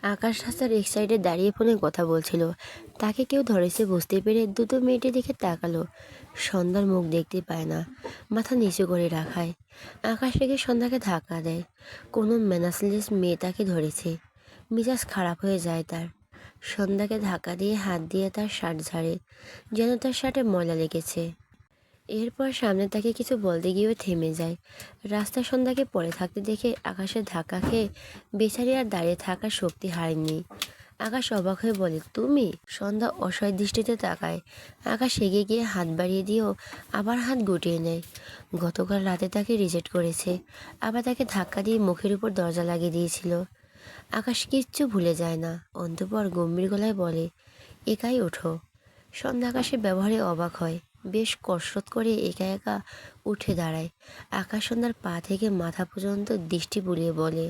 আকাশ রাস্তার এক সাইডে দাঁড়িয়ে ফোনে কথা বলছিল। তাকে কেউ ধরেছে বুঝতে পেরে দ্রুত মেয়েটির দিকে তাকালো। সন্ধ্যার মুখ দেখতে পায় না, মাথা নিচু করে রাখায়। আকাশ রেগে সন্ধ্যাকে ধাক্কা দেয়। কোনো ম্যানাসলেস মেয়ে তাকে ধরেছে। মেজাজ খারাপ হয়ে যায় তার। সন্ধ্যাকে ধাক্কা দিয়ে হাত দিয়ে তার শার্ট ঝাড়ে, যেন তার শার্টে ময়লা লেগেছে। এরপর সামনে তাকে কিছু বলতে গিয়েও থেমে যায়। রাস্তায় সন্ধ্যাকে পড়ে থাকতে দেখে আকাশের ধাক্কা খেয়ে বেচারি আর দাঁড়িয়ে থাকার শক্তি হারেননি। আকাশ অবাক হয়ে বলে, তুমি? সন্ধ্যা অসহায় দৃষ্টিতে তাকায়। আকাশ এগিয়ে গিয়ে হাত বাড়িয়ে দিয়েও আবার হাত গুটিয়ে নেয়। গতকাল রাতে তাকে রিজেক্ট করেছে, আবার তাকে ধাক্কা দিয়ে মুখের উপর দরজা লাগিয়ে দিয়েছিল। আকাশ কিচ্ছু ভুলে যায় না। অন্তঃপর গম্ভীর গলায় বলে, একাই ওঠো। সন্ধ্যা আকাশের ব্যবহারে অবাক হয়। বেশ কসরত করে একা একা উঠে দাঁড়ায়। আকাশ সন্ধ্যার পা থেকে মাথা পর্যন্ত দৃষ্টি বুলিয়ে বলে,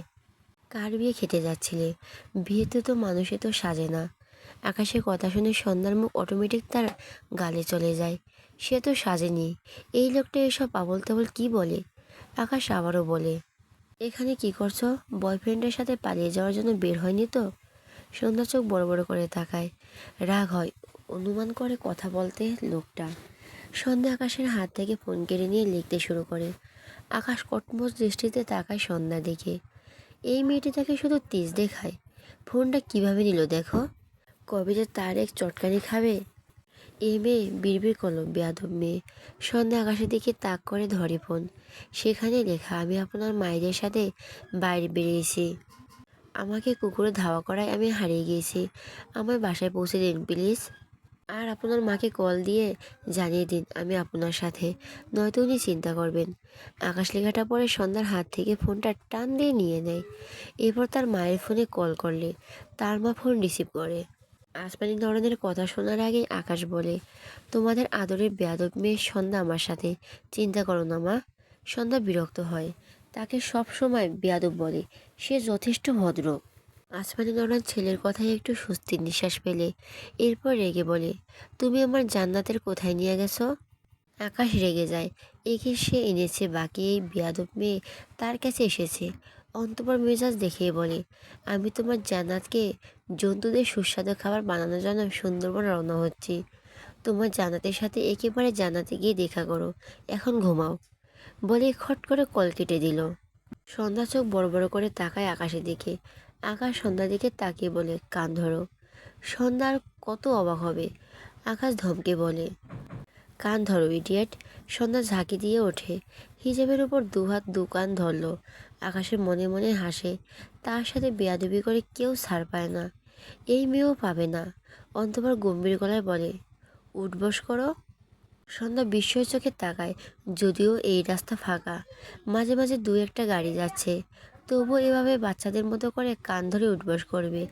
কার বিয়ে খেতে যাচ্ছিলে? বিয়েতে তো মানুষে তো সাজে না। আকাশের কথা শুনে সন্ধ্যার মুখ অটোমেটিক তার গালে চলে যায়। সে তো সাজেনি। এই লোকটা এসব আবল তাবল কি বলে? আকাশ আবারও বলে, এখানে কি করছো? বয়ফ্রেন্ডের সাথে পালিয়ে যাওয়ার জন্য বের হয়নি তো? সন্ধ্যা চোখ বড় বড় করে তাকায়। রাগ হয়, অনুমান করে কথা বলতে লোকটা। সন্ধ্যা আকাশের হাত থেকে ফোন কেড়ে নিয়ে লিখতে শুরু করে। আকাশ কটমট দৃষ্টিতে তাকায় সন্ধ্যা দেখে। এই মেয়েটি তাকে শুধু তেজ দেখায়। ফোনটা কিভাবে নিল দেখো। কবে যে তার এক চটকানি খাবে। এ মেয়ে বিড়বিড় করলো, বেয়াদব মেয়ে। সন্ধ্যা আকাশের দিকে তাক করে ধরে ফোন। সেখানে লেখা, আমি আপনার মায়েদের সাথে বাইরে বেরিয়েছি। আমাকে কুকুরে ধাওয়া করায় আমি হারিয়ে গিয়েছি। আমার বাসায় পৌঁছে দিন প্লিজ। আর আপনার মাকে কল দিয়ে জানিয়ে দিন আমি আপনার সাথে, নয়তো উনি চিন্তা করবেন। আকাশ লেখাটা পরে সন্ধ্যার হাত থেকে ফোনটা টান দিয়ে নিয়ে নেয়। এরপর তার মায়ের ফোনে কল করলে তার মা ফোন রিসিভ করে। আসমানি ধরনের কথা শোনার আগে আকাশ বলে, তোমাদের আদরের বেয়াদব মেয়ে সন্ধ্যা আমার সাথে, চিন্তা করো না মা। সন্ধ্যা বিরক্ত হয়। তাকে সব সময় বেয়াদব বলে। সে যথেষ্ট ভদ্র। আসমানি নরনার ছেলের কথায় একটু স্বস্তির নিঃশ্বাস পেলে। এরপর রেগে বলে, তুমি আমার জান্নাতের কোথায় নিয়ে গেছো? আকাশ রেগে যায়। একে সে এনেছে, বাকি এই বেয়াদব মেয়ে তার কাছে এসেছে। অন্তঃপর মেজাজ দেখিয়ে বলে, আমি তোমার জান্নাতকে জন্তুদের সুস্বাদু খাবার বানানোর জন্য সুন্দরবন রওনা হচ্ছি। তোমার জান্নাতের সাথে একেবারে জান্নাতে গিয়ে দেখা করো। এখন ঘুমাও। বলে খট করে কল কেটে দিল। সন্ধ্যা চোখ বড় বড় করে তাকায় আকাশের দিকে। আকাশ সন্ধ্যার দিকে তাকিয়ে বলে, কান ধরো। সন্ধ্যা আর কত অবাক হবে। আকাশ ধমকে বলে, কান ধরো ইডিয়েট। সন্ধ্যা ঝাঁকি দিয়ে ওঠে। হিজাবের উপর দুহাত দু কান ধরল। আকাশের মনে মনে হাসে। তার সাথে বেয়াদবি করে কেউ ছাড় পায় না। এই মেয়েও পাবে না। অন্তঃপর গম্ভীর গলায় বলে, উঠবস করো। সন্ধ্যা বিস্ময় চোখে তাকায়। যদিও এই রাস্তা ফাঁকা, মাঝে মাঝে দু একটা গাড়ি যাচ্ছে, তবুও এভাবে বাচ্চাদের মতো করে কান ধরে উঠবস করবে।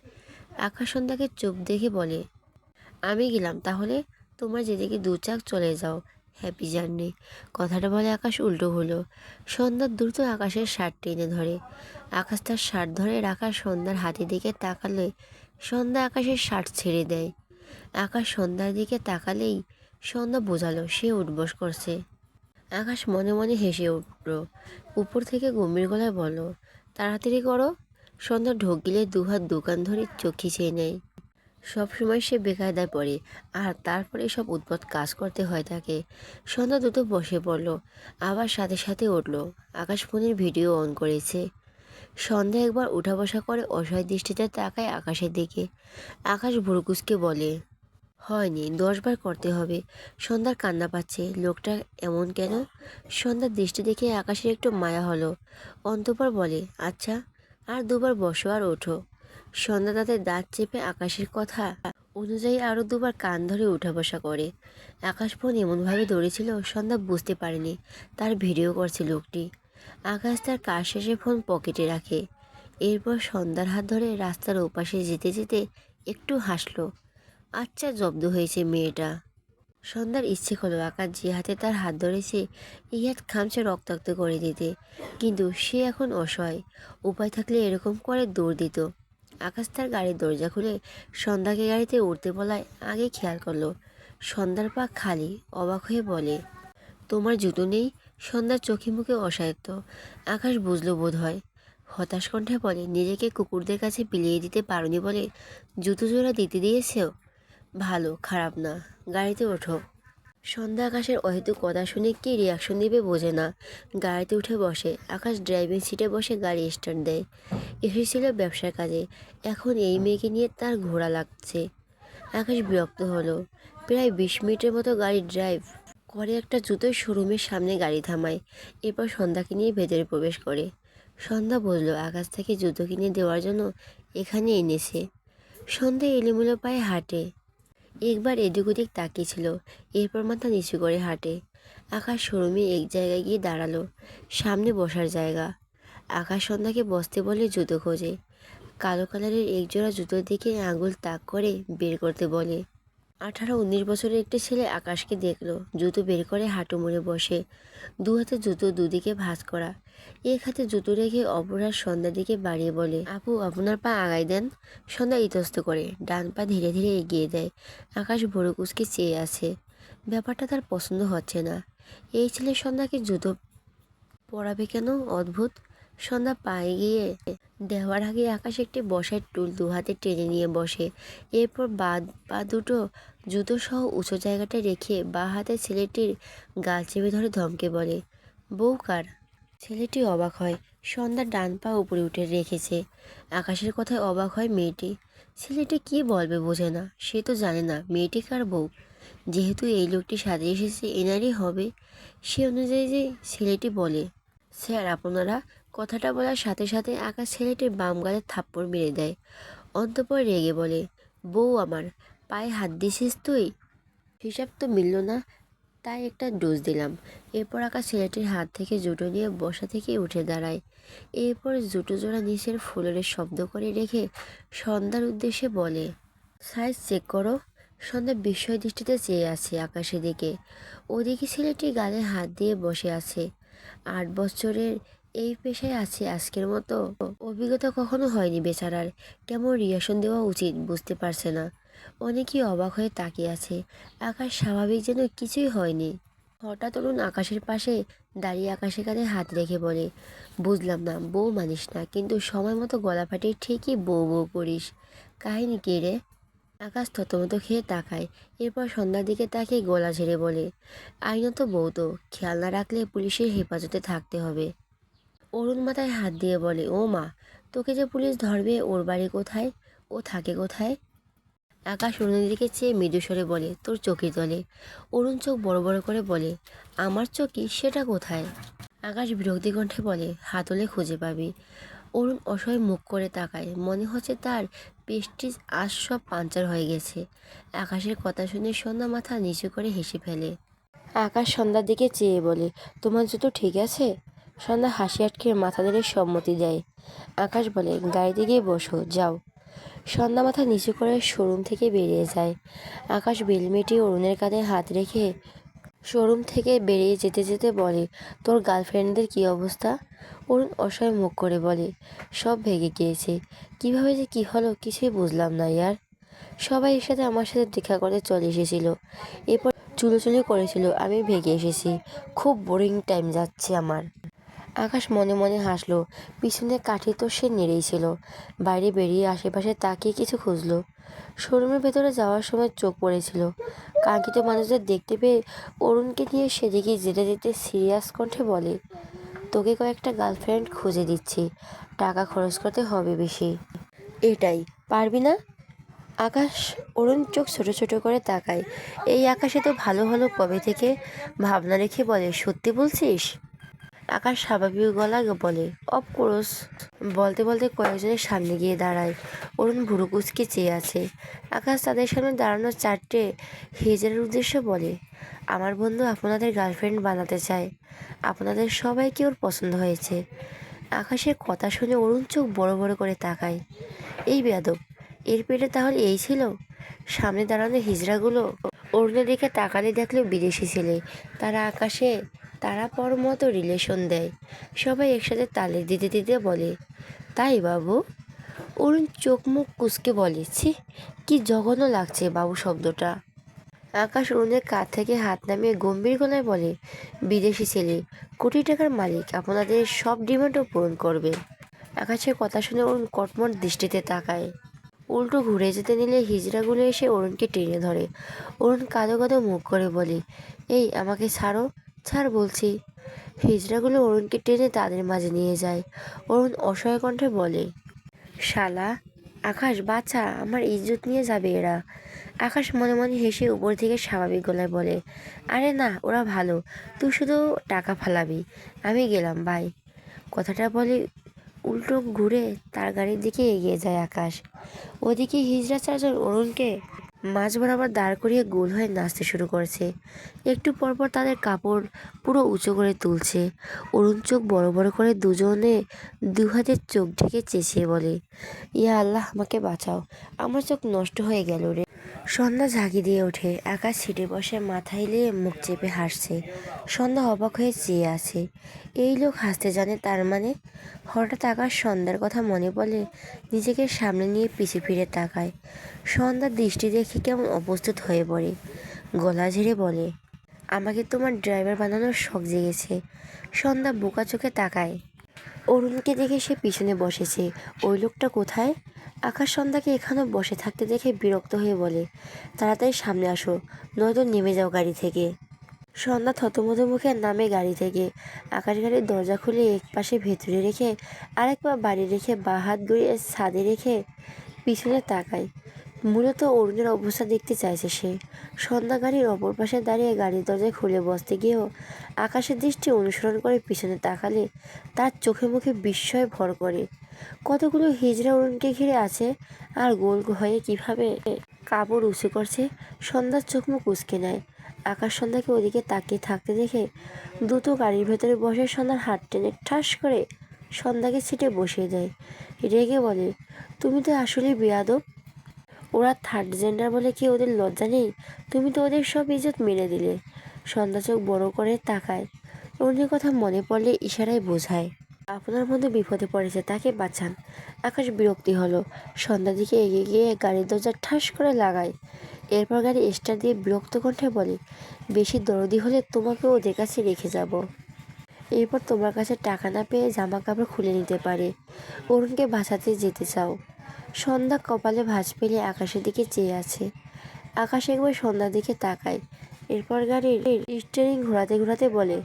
আকাশ সন্ধ্যাকে চোখ দেখে বলে, আমি গেলাম তাহলে, তোমার যেদিকে দু চাক চলে যাও। Happy journey. কথাটা বলে আকাশ উল্টো হলো। সন্ধ্যা দ্রুত আকাশের শার্ট টেনে ধরে। আকাশ তার শার্ট ধরে রাখা সন্ধ্যার হাতের দিকে তাকালে সন্ধ্যা আকাশের শার্ট ছেড়ে দেয়। আকাশ সন্ধ্যার দিকে তাকালেই সন্ধ্যা বোঝালো সে উঠবস করছে। আকাশ মনে মনে হেসে উঠল। উপর থেকে গম্ভীর গলায় বলল, তাড়াতাড়ি করো। সন্ধ্যা ঢোক গিলে দুহাত দোকান ধরে চোখ খিচিয়ে নেয়। সবসময় সে বেকায়দায় পড়ে, আর তারপরে সব উদ্ভট কাজ করতে হয় তাকে। সন্ধ্যা দ্রুত বসে পড়ল, আবার সাথে সাথে উঠল। আকাশ ফোনের ভিডিও অন করেছে। সন্ধ্যা একবার উঠা বসা করে অসহায় দৃষ্টিতে তাকায় আকাশের দিকে। আকাশ ভুরুকুচকে বলে, হয়নি, 10 বার করতে হবে। সন্ধ্যার কান্না পাচ্ছে। লোকটা এমন কেন? সন্ধ্যার দৃষ্টি দেখে আকাশের একটু মায়া হলো। অন্তঃপর বলে, আচ্ছা, আর দুবার বসো আর ওঠো। সন্ধ্যা তাদের দাঁত চেপে আকাশের কথা অনুযায়ী আরও দুবার কান ধরে উঠা বসা করে। আকাশ ফোন এমনভাবে ধরেছিল সন্ধ্যা বুঝতে পারেনি তার ভিডিও করছে লোকটি। আকাশ তার কাজ শেষে ফোন পকেটে রাখে। এরপর সন্ধ্যার হাত ধরে রাস্তার ওপাশে যেতে যেতে একটু হাসলো। আচ্ছা, জব্দ হয়েছে মেয়েটা। সন্ধ্যার ইচ্ছে হলো আকাশ যে হাতে তার হাত ধরেছে এই হাত খামচে রক্তাক্ত করে দিতে, কিন্তু সে এখন অসহায়। উপায় থাকলে এরকম করে দৌড় দিত। আকাশ তার গাড়ির দরজা খুলে সন্ধ্যাকে গাড়িতে উঠতে বলায় আগে খেয়াল করলো সন্ধ্যার পা খালি। অবাক হয়ে বলে, তোমার জুতো নেই? সন্ধ্যার চোখে মুখে অসায়ত্ব। আকাশ বুঝলো বোধ হয়। হতাশ কণ্ঠে বলে, নিজেকে কুকুরদের কাছে বিলিয়ে দিতে পারোনি বলে জুতো জোড়া দিতে দিয়েছেও। ভালো, খারাপ না, গাড়িতে ওঠো। সন্ধ্যা আকাশের অহেতুক কথা শুনে কি রিয়াকশন দিবে বোঝে না। গাড়িতে উঠে বসে। আকাশ ড্রাইভিং সিটে বসে গাড়ি স্টার্ট দেয়। এসেছিল ব্যবসার কাজে, এখন এই মেয়েকে নিয়ে তার ঘোরা লাগছে। আকাশ বিরক্ত হলো। প্রায় 20 মিনিটের মতো গাড়ি ড্রাইভ করে একটা জুতোর শোরুমের সামনে গাড়ি থামায়। এরপর সন্ধ্যাকে নিয়ে ভেতরে প্রবেশ করে। সন্ধ্যা বুঝলো আকাশ থেকে জুতো কিনে দেওয়ার জন্য এখানে এনেছে। সন্ধ্যা এলোমেলো পায়ে হাঁটে, একবার এদিক ওদিক তাকিয়েছিল, এরপর মাথা নিচু করে হাঁটে। আকাশ শোরুমে এক জায়গায় গিয়ে দাঁড়ালো, সামনে বসার জায়গা। আকাশ সন্ধ্যাকে বসতে বলে জুতো খোঁজে। কালো কালারের একজোড়া জুতোর দিকে আঙুল তাক করে বের করতে বলে। 18-19 বছরের একটি ছেলে আকাশকে দেখলো, জুতো বের করে হাঁটু মুড়ে বসে, দু হাতে জুতো দুদিকে ভাঁজ করা। এক হাতে জুতো রেখে অপর হাত সন্ধ্যার দিকে বাড়িয়ে বলে, আপু আপনার পা আগাই দেন। সন্ধ্যা ইতস্ত করে ডান পা ধীরে ধীরে এগিয়ে দেয়। আকাশ ভুরু কুঁচকে চেয়ে আছে। ব্যাপারটা তার পছন্দ হচ্ছে না। এই ছেলে সন্ধ্যাকে জুতো পরাবে কেন? অদ্ভুত। সন্ধ্যা পায়ে গিয়ে দেওয়ার আগে আকাশ একটি বসার টুল দু হাতে টেনে নিয়ে বসে। এরপর পা দুটো জুতো সহ উঁচু জায়গাটা রেখে বা হাতে ছেলেটির গাল চেপে ধরে ধমকে বলে, বউ কার? ছেলেটি অবাক হয়। সন্ধ্যা ডান পা উপরে উঠে রেখেছে। আকাশের কথায় অবাক হয় মেয়েটি। ছেলেটি কি বলবে বোঝে না। সে তো জানে না মেয়েটি কার বউ। যেহেতু এই লোকটি সাজিয়ে এসেছে এনারই হবে, সে অনুযায়ী যে ছেলেটি বলে, স্যার আপনারা। কথাটা বলার সাথে সাথে আকাশ ছেলেটির বাম গালে থাপ্পড় মেরে দেয়। অন্তঃপর রেগে বলে, বউ আমার, পায়ে হাত দিছিস তুই? হিসাব তো মিলল না, তাই একটা ডোজ দিলাম। এরপর আকাশ ছেলেটির হাত থেকে জুতো নিয়ে বসা থেকে উঠে দাঁড়ায়। এরপর জুতো জোড়া নিচের ফ্লোরের শব্দ করে রেখে সন্ধ্যার উদ্দেশ্যে বলে, সাইজ চেক করো। সন্ধ্যা বিস্ময় দৃষ্টিতে চেয়ে আছে আকাশের দিকে। ওদিকে ছেলেটি গালে হাত দিয়ে বসে আছে। 8 বছরের এই পেশায় আছে আজকের মতো অভিজ্ঞতা কখনো হয়নি বেচারার। কেমন রিয়াকশন দেওয়া উচিত বুঝতে পারছে না। অনেকেই অবাক হয়ে তাকিয়ে আছে। আকাশ স্বাভাবিক যেন কিছুই হয়নি। হঠাৎ অরুণ আকাশের পাশে দাঁড়িয়ে আকাশের কাঁধে হাত রেখে বলে, বুঝলাম না, বউ মানিস না, কিন্তু সময় মতো গলা ফাটিয়ে ঠিকই বউ বউ করিস। কাহিনী কী রে? আকাশ থতমত খেয়ে তাকায়। এরপর সন্ধ্যার দিকে তাকিয়ে গলা ঝেড়ে বলে, আইনত বউ তো, খেয়াল না রাখলে পুলিশের হেফাজতে থাকতে হবে। অরুণ মাথায় হাত দিয়ে বলে, ও মা, তোকে যে পুলিশ ধরবে ওর বাড়ি কোথায়? ও থাকে কোথায়? আকাশ অরুণের দিকে চেয়ে মৃদুস্বরে বলে, তোর চোখের তলে। অরুণ চোখ বড় বড় করে বলে, আমার চোখই? সেটা কোথায়? আকাশ বিরক্তি কণ্ঠে বলে, হাতলে খুঁজে পাবি। অরুণ অসহায় মুখ করে তাকায়। মনে হচ্ছে তার পেস্টিজ আজ সব পাঞ্চার হয়ে গেছে। আকাশের কথা শুনে সন্ধ্যা মাথা নিচু করে হেসে ফেলে। আকাশ সন্ধ্যার দিকে চেয়ে বলে, তোমার জুতো ঠিক আছে? সন্ধ্যা হাসি আটকে মাথা নেড়ে সম্মতি দেয়। আকাশ বলে, গাড়িতে গিয়ে বসো, যাও। সন্ধ্যা মাথা নিচু করে শোরুম থেকে বেরিয়ে যায়। আকাশ বেলমেটে অরুণের কাঁধে হাত রেখে শোরুম থেকে বেরিয়ে যেতে যেতে বলে, তোর গার্লফ্রেন্ডদের কি অবস্থা? অরুণ অসহায় মুখ করে বলে, সব ভেঙে গিয়েছে। কিভাবে যে কি হলো কিছুই বুঝলাম না ইয়ার। সবাই এর সাথে আমার সাথে দেখা করতে চলে এসেছিল, এরপর চুলোচুলি করেছিল, আমি ভেগে এসেছি। খুব বোরিং টাইম যাচ্ছে আমার। আকাশ মনে মনে হাসলো। পিছনে কাঠি তো সে নেড়েই ছিল। বাইরে বেরিয়ে আশেপাশে তাকিয়ে কিছু খুঁজলো। শোরুমের ভেতরে যাওয়ার সময় চোখ পড়েছিল কাঙ্ক্ষিত মানুষদের দেখতে পেয়ে। অরুণকে নিয়ে সেদিকে যেতে যেতে সিরিয়াস কণ্ঠে বলে, তোকে কয়েকটা গার্লফ্রেন্ড খুঁজে দিচ্ছি, টাকা খরচ করতে হবে বেশি। এটাই পারবি না? আকাশ অরুণ চোখ ছোট ছোট করে তাকায়। এই আকাশে তো ভালো হলো কবে থেকে। ভাবনা রেখে বলে, সত্যি বলছিস? আকাশ স্বাভাবিক গলা বলে, অফকোর্স। বলতে বলতে কয়েকজনের সামনে গিয়ে দাঁড়ায়। অরুণ ভুরু কুঁচকে চেয়ে আছে। আকাশ তাদের সামনে দাঁড়ানো 4টে হেজারের উদ্দেশ্যে বলে, আমার বন্ধু আপনাদের গার্লফ্রেন্ড বানাতে চায়। আপনাদের সবাইকে ওর পছন্দ হয়েছে। আকাশের কথা শুনে অরুণ চোখ বড় বড় করে তাকায়। এই বেয়াদব, এর পেটে তাহলে এই ছিল? সামনে দাঁড়ানো হিজড়াগুলো অরুণের দিকে তাকালে দেখলেও বিদেশি ছেলে। তারা আকাশে তারা পর মতো রিলেশন দেয়। সবাই একসাথে তালে দিতে দিতে বলে, তাই বাবু? অরুণ চোখ মুখ কুঁচকে বলে, ছি, কি জঘন্য লাগছে বাবু শব্দটা। আকাশ অরুণের কাঁধ থেকে হাত নামিয়ে গম্ভীর গলায় বলে, বিদেশি ছেলে, কোটি টাকার মালিক, আপনাদের সব ডিমান্ডও পূরণ করবে। আকাশের কথা শুনে অরুণ কটমট দৃষ্টিতে তাকায়। উল্টো ঘুরে যেতে নিলে হিজড়াগুলো এসে অরুণকে টেনে ধরে। অরুণ কাঁদো কাঁদো মুখ করে বলে, এই আমাকে ছাড়ো, ছাড় বলছি। হিজড়াগুলো অরুণকে টেনে তাদের মাঝে নিয়ে যায়। অরুণ অসহায় কণ্ঠে বলে, শালা, আকাশ বাচ্চা, আমার ইজ্জত নিয়ে যাবে এরা। আকাশ মনে মনে হেসে উপর থেকে স্বাভাবিক গলায় বলে, আরে না, ওরা ভালো, তুই শুধু টাকা ফালাবি, আমি গেলাম, বাই। কথাটা বলে উল্টো ঘুরে তার গাড়ির দিকে এগিয়ে যায় আকাশ। ওদিকে হিজড়া চারজন অরুণকে মাঝ বরাবর দাঁড় করিয়ে গোল হয়ে নাচতে শুরু করেছে। একটু পরপর তাদের কাপড় পুরো উঁচু করে তুলছে। অরুণ চোখ বড় বড় করে দুজনে দুহাতের চোখ ঢেকে চেঁচিয়ে বলে, ইয়া আল্লাহ, আমাকে বাঁচাও, আমার চোখ নষ্ট হয়ে গেল রে। সন্ধ্যা ঝাঁকি দিয়ে ওঠে। আকাশ সিটে বসে মাথা এলিয়ে মুখ চেপে হাসছে। সন্ধ্যা অবাক হয়ে চেয়ে আছে। এই লোক হাসতে জানে তার মানে? হঠাৎ আকাশ সন্ধ্যার কথা মনে পড়লে নিজেকে সামনে নিয়ে পিছু ফিরে তাকায়। সন্ধ্যার দৃষ্টি দেখে কেমন অপ্রস্তুত হয়ে পড়ে। গলা ঝেড়ে বলে, আমাকে তোমার ড্রাইভার বানানোর শখ জেগেছে। সন্ধ্যা বোকা চোখে তাকায়। অরুণকে দেখে সে পিছনে বসেছে। ওই লোকটা কোথায়? আকাশ সন্ধ্যাকে এখানেও বসে থাকতে দেখে বিরক্ত হয়ে বলে, তাড়াতাড়ি সামনে আসো, নয়তো নেমে যাও গাড়ি থেকে। সন্ধ্যা থতমত মুখে নামে গাড়ি থেকে। আকাশ গাড়ির দরজা খুলে এক পাশে ভেতরে রেখে আরেক পা বাড়ি রেখে বাঁ হাত গড়িয়ে ছাদে রেখে পিছনে তাকায়। মূলত অরুণের অবস্থা দেখতে চাইছে সে। সন্ধ্যা গাড়ির অপর পাশে দাঁড়িয়ে গাড়ির দরজা খুলে বসতে গিয়েও আকাশের দৃষ্টি অনুসরণ করে পিছনে তাকালে তার চোখে মুখে বিস্ময় ভর করে। কতগুলো হিজড়া অরুণকে ঘিরে আছে আর গোল হয়ে কিভাবে কাপড় উঁচু করছে। সন্ধ্যার চোখ মুখ উচকে নেয়। আকাশ সন্ধ্যাকে ওদিকে তাকিয়ে থাকতে দেখে দ্রুত গাড়ির ভেতরে বসে সন্ধ্যার হাত টেনে ঠাস করে সন্ধ্যাকে সিটে বসিয়ে দেয়। রেগে বলে, তুমি তো আসলেই বেয়াদব। ওরা থার্ড জেন্ডার বলে কি ওদের লজ্জা নেই? তুমি তো ওদের সব ইজ্জত মেরে দিলে। সন্ধ্যা চোখ বড় করে তাকায়। অরুণের কথা মনে পড়লে ইশারায় বোঝায়, আপনার বন্ধু বিপদে পড়েছে, তাকে বাঁচান। আকাশ বিরক্তি হলো। সন্ধ্যার দিকে এগিয়ে গিয়ে গাড়ির দরজা ঠাস করে লাগায়। এরপর গাড়ি স্টার্ট দিয়ে বিরক্ত কণ্ঠে বলে, বেশি দরদি হলে তোমাকে ওদের কাছে রেখে যাব। এরপর তোমার কাছে টাকা না পেয়ে জামা কাপড় খুলে নিতে পারে। অরুণকে বাঁচাতে যেতে চাও। সন্ধ্যা কপালে ভাঁজ ফেলে আকাশের দিকে চেয়ে আছে। আকাশ একবার সন্ধ্যার দিকে তাকায়। এরপর গাড়ির স্টিয়ারিং ঘোরাতে ঘোরাতে বলে,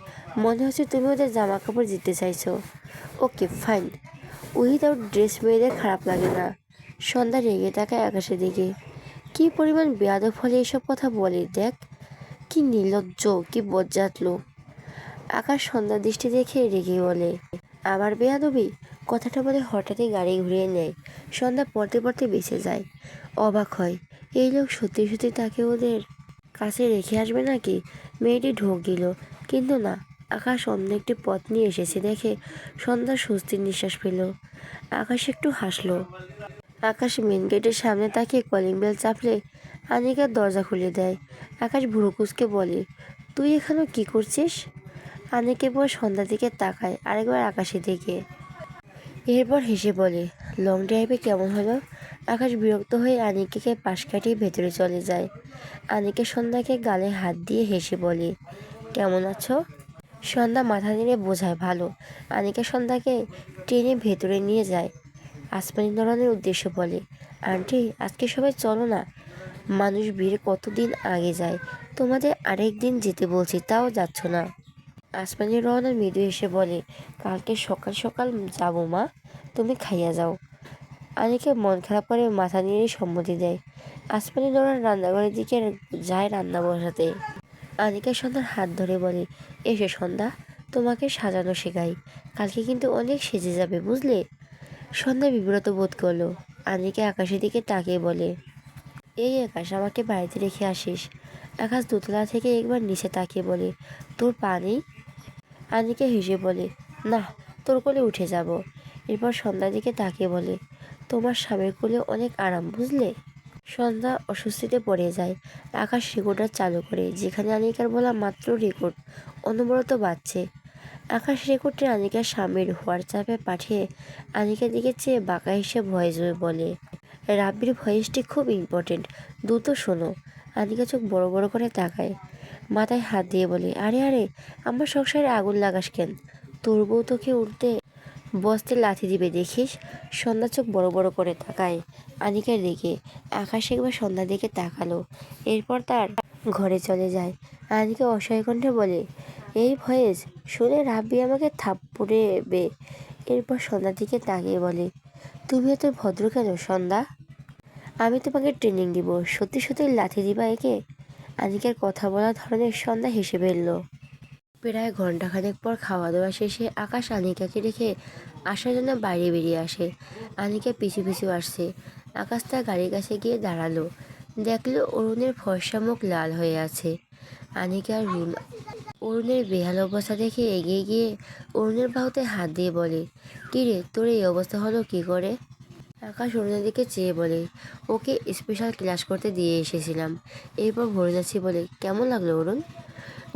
মনে হচ্ছে তুমি ওদের জামা কাপড় জিততে চাইছো। ওকে ফাইন, উইদাউট ড্রেস মেয়েদের খারাপ লাগে না। সন্ধ্যা রেগে তাকায় আকাশের দিকে। কি পরিমাণ বেয়াদব হলে এসব কথা বলে দেখ, কি নির্লজ্জ, কি বজ্জাত লোক। আকাশ সন্ধ্যার দৃষ্টি দেখে রেগে বলে, আমার বেয়াদবি? কথাটা বলে হঠাৎই গাড়ি ঘুরিয়ে নেয়। সন্ধ্যা পড়তে পড়তে বেঁচে যায়। অবাক হয়, এই লোক সত্যি সত্যি তাকে ওদের কাছে রেখে আসবে নাকি। মেয়েটি ঢোক গেল, কিন্তু না, আকাশ অন্য একটি পথ নিয়ে এসেছে দেখে সন্ধ্যা স্বস্তির নিঃশ্বাস ফেল। আকাশ একটু হাসলো। আকাশ মেন গেটের সামনে তাকিয়ে কলিং বেল চাপলে আনিকার দরজা খুলে দেয়। আকাশ ভুরু কুঁচকে বলে, তুই এখানে কি করছিস? আনিকা এবার সন্ধ্যার দিকে তাকায়, আরেকবার আকাশের দিকে। এরপর হেসে বলে, লং ড্রাইভে কেমন হলো? আকাশ বিরক্ত হয়ে আনিকাকে পাশ কাটিয়ে ভেতরে চলে যায়। আনিকা সন্ধ্যাকে গালে হাত দিয়ে হেসে বলে, কেমন আছো? সন্ধ্যা মাথা নেড়ে বোঝায়, ভালো। আনিকা সন্ধ্যাকে টেনে ভেতরে নিয়ে যায়। আসমানি নয়নের উদ্দেশ্য বলে, আন্টি, আজকে সবাই চলো না। মানুষ বিয়ের কতদিন আগে যায়, তোমাদের আরেক দিন যেতে বলছি, তাও যাচ্ছ না। আসমানি রওনা মৃদু এসে বলে, কালকে সকাল সকাল যাবো মা, তুমি খাইয়া যাও। আনিকা মন খারাপ করে মাথা নিয়ে সম্মতি দেয়। আসমানি রওনা রান্নাঘরের দিকে যায় রান্না বসাতে। আনিকা সন্ধ্যার হাত ধরে বলে, এসে সন্ধ্যা, তোমাকে সাজানো শেখাই, কালকে কিন্তু অনেক সেজে যাবে, বুঝলে? সন্ধ্যা বিব্রত বোধ করলো। আনিকা আকাশের দিকে তাকিয়ে বলে, এই আকাশ, আমাকে বাড়িতে রেখে আসিস। আকাশ দোতলা থেকে একবার নিচে তাকিয়ে বলে, তোর পা নেই? আনিকা হেসে বলে, না, তোর কোলে উঠে যাব। এরপর সন্ধ্যার দিকে তাকিয়ে বলে, তোমার স্বামীর কোলে অনেক আরাম, বুঝলে? সন্ধ্যা অস্বস্তিতে পড়ে যায়। আকাশ রেকর্ডার চালু করে, যেখানে আনিকার বলা মাত্র রেকর্ড অনবরত বাজছে। আকাশ রেকর্ডটি আনিকার স্বামীর হোয়াটসঅ্যাপে পাঠিয়ে আনিকার দিকে চেয়ে বাঁকা হেসে ভয়েস বলে, রাব্বির ভয়েসটি খুব ইম্পর্টেন্ট, দ্রুত শোনো। আনিকা চোখ বড় বড় করে তাকায়, মাথায় হাত দিয়ে বলে, আরে আরে, আমার সংসারে আগুন লাগাস কেন? তোর বউ তোকে উঠতে বস্তে লাথি দিবে দেখিস। সন্ধ্যা চোখ বড় বড় করে তাকায় আনিকার দিকে। আকাশ একবার সন্ধ্যার দিকে তাকালো, এরপর তার ঘরে চলে যায়। আনিকা অসহায় কণ্ঠে বলে, এই ভয়েস শুনে রাব্বি আমাকে থাপ্পড়েবে। এরপর সন্ধ্যার দিকে তাকিয়ে বলে, তুমি এত ভদ্র কেন সন্ধ্যা? আমি তোমাকে ট্রেনিং দিব, সত্যি সত্যি লাথি দিবা একে? আনিকার কথা বলার ধরনে সন্ধ্যা হেসে ফেলল। প্রায় ঘন্টাখানেক পর খাওয়া দাওয়া শেষে আকাশ আনিকাকে রেখে আসার জন্য বাইরে বেরিয়ে আসে। আনিকা পিছু পিছু আসছে। আকাশ তার গাড়ির কাছে গিয়ে দাঁড়ালো, দেখলো অরুণের ফর্সা মুখ লাল হয়ে আছে। আনিকা আর অরুণের বেহাল অবস্থা দেখে এগিয়ে গিয়ে অরুণের বাহুতে হাত দিয়ে বলে, কিরে তোর এই অবস্থা হলো কি করে? আকাশ অরুণের দিকে চেয়ে বলে, ওকে স্পেশাল ক্লাস করতে দিয়ে এসেছিলাম, এরপর ভরে যাচ্ছি বলে। কেমন লাগলো অরুণ?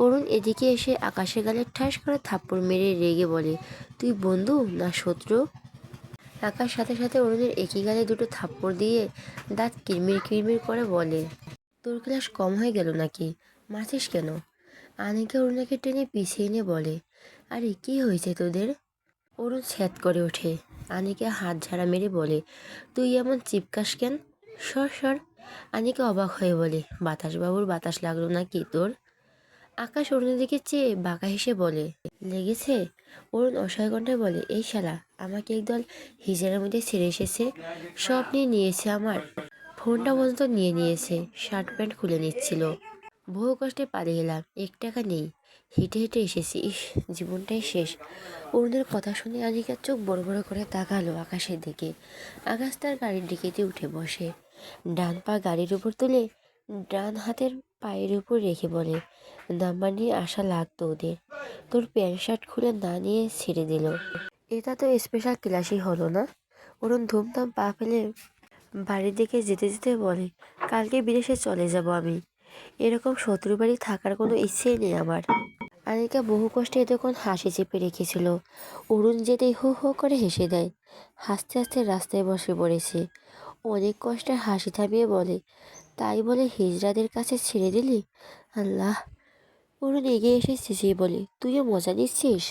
অরুণ এদিকে এসে আকাশের গালে ঠাস করে থাপ্পড় মেরে রেগে বলে, তুই বন্ধু না শত্রু? আকাশ সাথে সাথে অরুণের একই গালে দুটো থাপ্পড় দিয়ে দাঁত কিরমির কিরমির করে বলে, তোর ক্লাস কম হয়ে গেল নাকি? মারছিস কেন? আনিকা অরুণাকে টেনে পিছিয়ে নিয়ে বলে, আরে কি হয়েছে তোদের? অরুণ ছ্যাদ করে ওঠে। আনিকা হাত ঝাড়া মেরে বলে, তুই এমন চিপকাস কেন? সর সর। আনিকা অবাক হয়ে বলে, বাতাসবাবুর বাতাস লাগলো নাকি তোর? আকাশ অরুণের দিকে চেয়ে বাঁকা হেসে বলে, লেগেছে? অরুণ অসহায় কণ্ঠে বলে, এই শালা আমাকে একদল হিজড়ার মধ্যে ছেড়ে এসেছে, সব নিয়ে নিয়েছে, আমার ফোনটা পর্যন্ত নিয়ে নিয়েছে, শার্ট প্যান্ট খুলে নিচ্ছিল। বহু কষ্টে পালিয়ে এলাম, 1 টাকা নেই, হেঁটে হেঁটে এসেছি, ইস জীবনটাই শেষ। অরুণের কথা শুনে আনিকার চোখ বড় বড় করে তাকালো আকাশের দিকে। আকাশ তার গাড়ির ডিকিতে উঠে বসে, ডান পা গাড়ির উপর তুলে ডান হাতের পায়ের উপর রেখে বলে, নাম্বার নিয়ে আসা লাগতো ওদের, তোর প্যান্ট শার্ট খুলে না নিয়ে ছেড়ে দিল। এটা তো স্পেশাল ক্লাসই হলো না। অরুণ ধুমধাম পা ফেলে বাড়ির দিকে যেতে যেতে বলে, কালকে বিদেশে চলে যাব আমি, এরকম শত্রুর বাড়ি থাকার কোনো ইচ্ছেই নেই আমার। আনিকা বহু কষ্টে এতক্ষণ হাসি চেপে রেখেছিল। অরুণ যেতেই হু হু করে হেসে দেয়। হাসতে হাসতে রাস্তায় বসে পড়েছে। অনেক কষ্টে হাসি থামিয়ে বলে, তাই বলে হিজড়াদের কাছে ছেড়ে দিলি? আল্লাহ। অরুণ এগিয়ে এসে চেঁচিয়ে বলে, তুইও মজা নিচ্ছিস?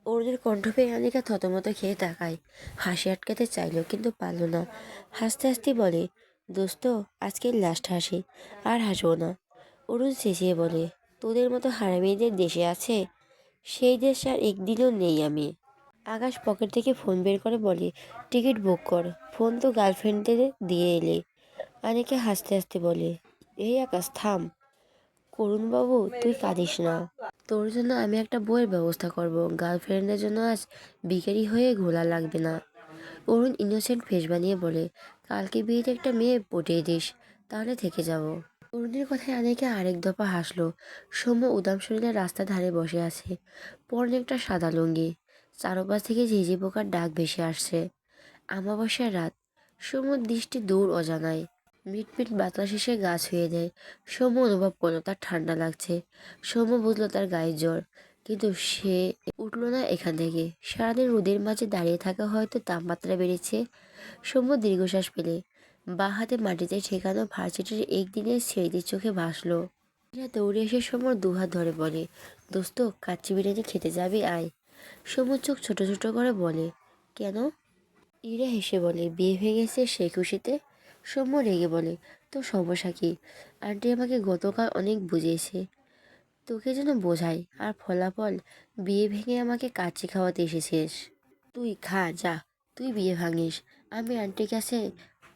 অরুণের কণ্ঠ পেয়ে আনিকা থতমত খেয়ে তাকায়। হাসি আটকাতে চাইলো কিন্তু পারল না। হাসতে হাসতে বলে, দোস্ত আজকে লাস্ট হাসি, আর হাসবো না। অরুণ চেঁচিয়ে বলে, তোদের মতো হারামিদের দেশে আছে, সেই দেশ আর একদিনও নেই আমি। আকাশ পকেট থেকে ফোন বের করে বলে, টিকিট বুক কর, ফোন তো গার্লফ্রেন্ডদের দিয়ে এলে। আনিকা হাসতে হাসতে বলে, এই আকাশ থাম, করুণবাবু তুই কাঁদিস না, তোর জন্য আমি একটা বইয়ের ব্যবস্থা করব, গার্লফ্রেন্ডের জন্য আজ ভিখারি হয়ে ঘোলা লাগবে না। অরুণ ইনোসেন্ট ফেস বানিয়ে বলে, কালকে বিয়েতে একটা মেয়ে পটিয়ে দিস, তাহলে থেকে যাব। অরুণের কথায় আনিকা আরেক দফা হাসলো। সৌম্য উদাম শরীরে রাস্তার ধারে বসে আছে, পরনে একটা সাদা লুঙ্গি। চারপাশ থেকে ঝিঝি পোকার ডাক ভেসে আসছে। আমাবস্যার রাত, সৌম্যর দৃষ্টি দূর অজানায়। মিটমিট বাতাস এসে গা ছুঁয়ে দেয়। সৌম্য অনুভব করলো তার ঠান্ডা লাগছে। সৌম্য বুঝলো তার গায়ে জ্বর, কিন্তু সে উঠল না এখান থেকে। সারাদিন রোদের মাঝে দাঁড়িয়ে থাকা হয়তো তাপমাত্রা বেড়েছে। সৌম্য দীর্ঘশ্বাস পেলে বাঁ হাতে মাটিতে ঠেকানো ভার্সিটির একদিনের স্মৃতির চোখে ভাসলো। এরা দৌড়ে এসে সৌম্যর দুহাত ধরে বলে, দোস্ত কাচ্চি বিরিয়ানি খেতে যাবি আয়। সৌম্যর চোখ ছোট ছোট করে বলে, কেন? ইরা হেসে বলে, বিয়ে হয়ে গেছে সেই খুশিতে। সৌম্য রেগে বলে, তো সমস্যা কি? আন্টি আমাকে গতকাল অনেক বুঝিয়েছে, তোকে যেন বোঝাই, আর ফলাফল বিয়ে ভেঙে আমাকে কাচ্চি খাওয়াতে এসেছিস। তুই খা যা, তুই বিয়ে ভাঙিস, আমি আন্টির কাছে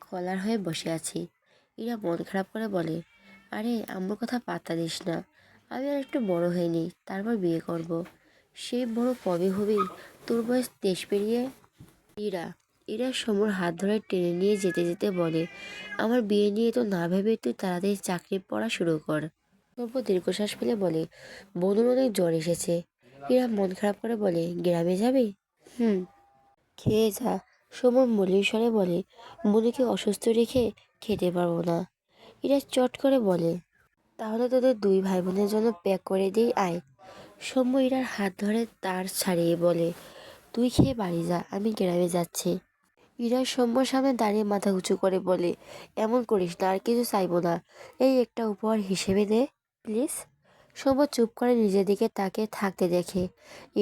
কলার হয়ে বসে আছি। ইরা মন খারাপ করে বলে, আরে আম্মুর কথা পাত্তা দিস না, আমি আর একটু বড় হয়নি, তারপর বিয়ে করব। সে বড় কবে হবি? তোর বয়স 23 পেরিয়ে। ইরা ইরা সমর হাত ধরে টেনে নিয়ে যেতে যেতে বলে, আমার বিয়ে নিয়ে তো না ভেবে তুই তাড়াতাড়ি চাকরি পড়া শুরু কর। সর্ব দীর্ঘশ্বাস ফেলে বলে, বনুর অনেক জ্বর এসেছে। ইরা মন খারাপ করে বলে, গ্রামে যাবি? হুম। খেয়ে যা। সমর মলিন স্বরে বলে, বনুকে অসুস্থ রেখে খেতে পারবো না। ইরা চট করে বলে, তাহলে তোদের দুই ভাই বোনের জন্য প্যাক করে দিই আয়। সৌম্য ইরার হাত ধরে তার ছাড়িয়ে বলে, তুই খেয়ে বাড়ি যা, আমি গ্রামে যাচ্ছি। ইরা সৌম্যর সামনে দাঁড়িয়ে মাথা উঁচু করে বলে, এমন করিস না, আর কিছু চাইবো না, এই একটা উপহার হিসেবে দে প্লিজ। সৌম্য চুপ করে নিজের দিকে তাকে থাকতে দেখে।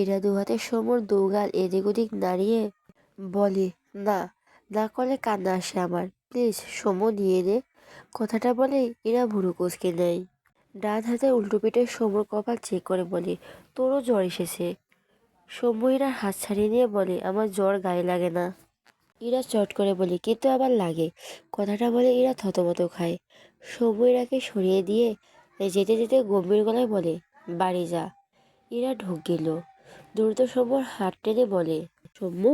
ইরা দুহাতে সৌম্যর দুগাল এদিক ওদিক নাড়িয়ে বলে, না, না করলে কান্না আসে আমার, প্লিজ সৌম্য নিয়ে নে। কথাটা বলে ইরা ভুরু কুঁচকে নেয়। ডান হাতে উল্টো পিঠে সৌম্যর কপাল চেক করে বলে, তোরও জ্বর এসেছে। সৌম্য ইরার হাত ছাড়িয়ে নিয়ে বলে, আমার জ্বর গায়ে লাগে না। ইরা চট করে বলে, কিন্তু আবার লাগে। কথাটা বলে ইরা থতমত খায়। সৌম্য ইরাকে সরিয়ে দিয়ে যেতে যেতে গম্ভীর গলায় বলে, বাড়ি যা। ইরা ঢোক গেল। দ্রুত সৌম্যর হাত টেনে বলে, সৌম্য